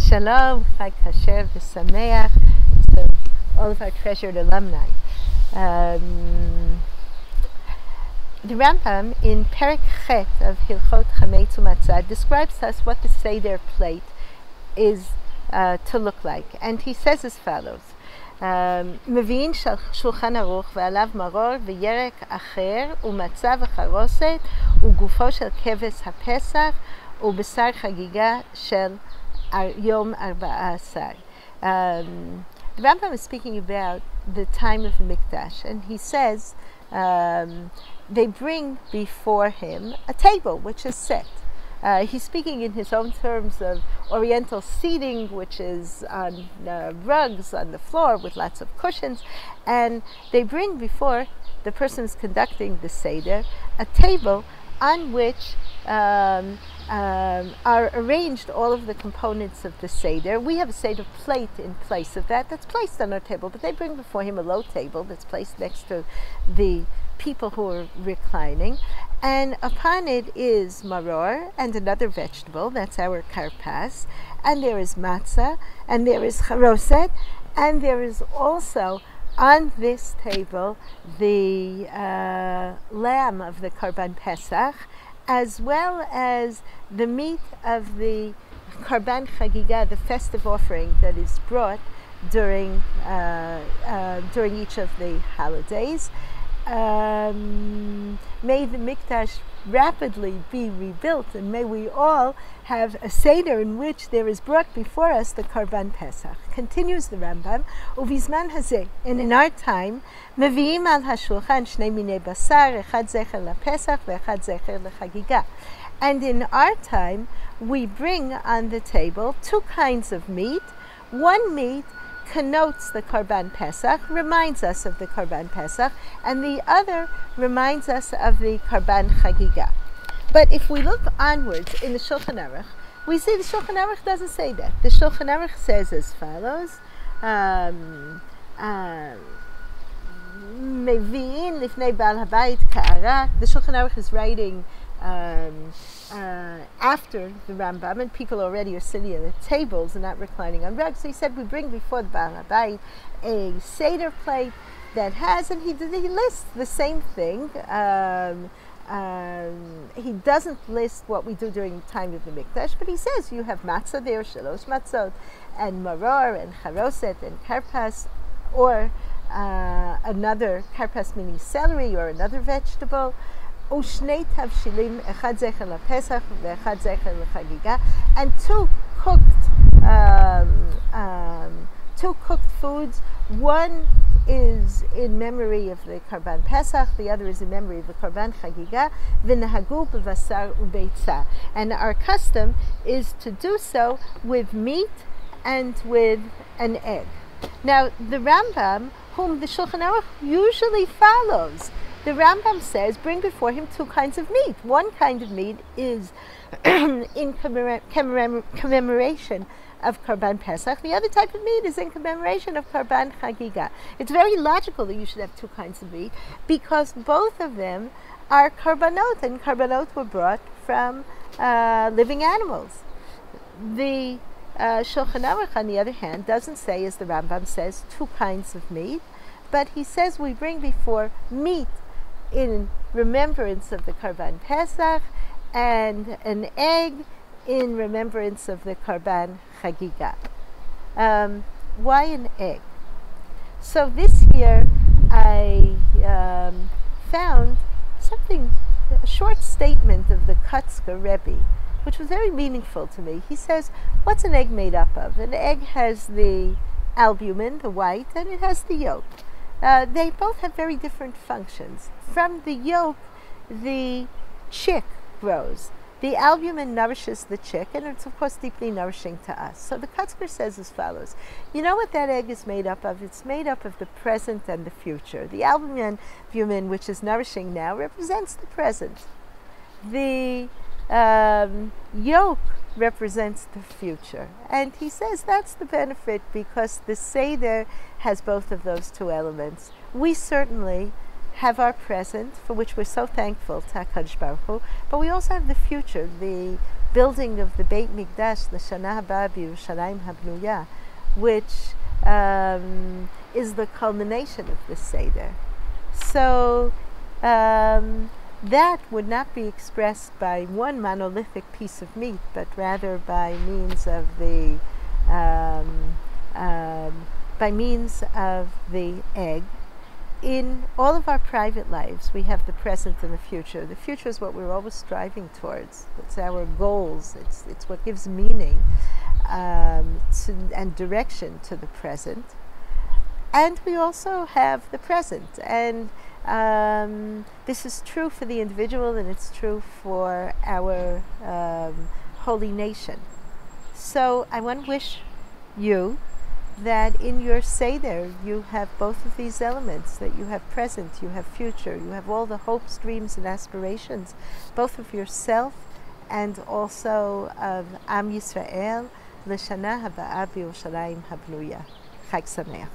Shalom, Chag Kasher v'Sameach to all of our treasured alumni. The Rambam in Perek Chet of Hilchot Chametz U'Matzah describes to us what the Seder plate is to look like, and he says as follows: מביאים שולחן ערוך ועליו מרור וירק אחר ומצה וחרוסת וגופו של כבש הפסח ובשר חגיגה של יום 14. The Rambam is speaking about the time of the Mikdash, and he says they bring before him a table which is set. He's speaking in his own terms of oriental seating, which is on rugs on the floor with lots of cushions, and they bring before the person who's conducting the Seder a table on which are arranged all of the components of the Seder. We have a Seder plate in place of that's placed on our table, but they bring before him a low table that's placed next to the people who are reclining, and upon it is maror and another vegetable, that's our karpas, and there is matzah, and there is charoset, and there is also on this table the lamb of the Karban Pesach, as well as the meat of the Karban Chagiga, the festive offering that is brought during each of the holidays. May the Mikdash rapidly be rebuilt, and may we all have a Seder in which there is brought before us the Karban Pesach. Continues the Rambam, Uvizman hazeh, and in our time, Mevi'im al hashulchan shnei minei basar, echad zecher lePesach, ve'echad zecher leChagiga. And in our time, we bring on the table two kinds of meat. One meat connotes the Karban Pesach, reminds us of the Karban Pesach, and the other reminds us of the Karban Chagiga. But if we look onwards in the Shulchan Aruch, we see the Shulchan Aruch doesn't say that. The Shulchan Aruch says as follows: Mevi'in lifnei Baal Habayit ka'arak. The Shulchan Aruch is writing after the Rambam, and people already are sitting at the tables and not reclining on rugs. So he said we bring before the Baal Habayit a Seder plate that has, and he lists the same thing. He doesn't list what we do during the time of the Mikdash, but he says you have matzah there, shalosh matzot, and maror, and charoset, and karpas, or another karpas meaning celery, or another vegetable. Ushnei tavshilim, echad zecher lePesach, ve'echad zecher leChagiga, and two cooked foods. One is in memory of the Karban Pesach, the other is in memory of the Karban Chagiga. V'nehagu b'vasar u'beitza, and our custom is to do so with meat and with an egg. Now, the Rambam, whom the Shulchan Aruch usually follows, the Rambam says, bring before him two kinds of meat. One kind of meat is in commemoration of Karban Pesach. The other type of meat is in commemoration of Karban Chagiga. It's very logical that you should have two kinds of meat, because both of them are karbanot, and karbanot were brought from living animals. The Shulchan Aruch, on the other hand, doesn't say, as the Rambam says, two kinds of meat, but he says we bring before meat in remembrance of the Karban Pesach, and an egg in remembrance of the Karban Chagiga. Why an egg? So this year I found a short statement of the Kutzker Rebbe, which was very meaningful to me. He says, what's an egg made up of? An egg has the albumin, the white, and it has the yolk. They both have very different functions. From the yolk, the chick grows. The albumin nourishes the chick, and it's of course deeply nourishing to us. So the Kutzker says as follows: you know what that egg is made up of? It's made up of the present and the future. The albumin, which is nourishing now, represents the present. The yolk represents the future. And he says that's the benefit, because the Seder has both of those two elements. We certainly have our present, for which we're so thankful to HaKadosh Baruch Hu, but we also have the future, the building of the Beit Mikdash, L'Shana Haba B'Yerushalayim Habnuya, which is the culmination of the Seder. So that would not be expressed by one monolithic piece of meat, but rather by means of the egg. In all of our private lives, we have the present and the future. The future is what we're always striving towards. It's our goals. It's what gives meaning and direction to the present. And we also have the present. And this is true for the individual, and it's true for our holy nation. So I want to wish you that in your Seder you have both of these elements, that you have present, you have future, you have all the hopes, dreams, and aspirations, both of yourself and also of Am Yisrael, L'Shana Haba'a B'Yerushalayim Habnuya. Chag Sameach.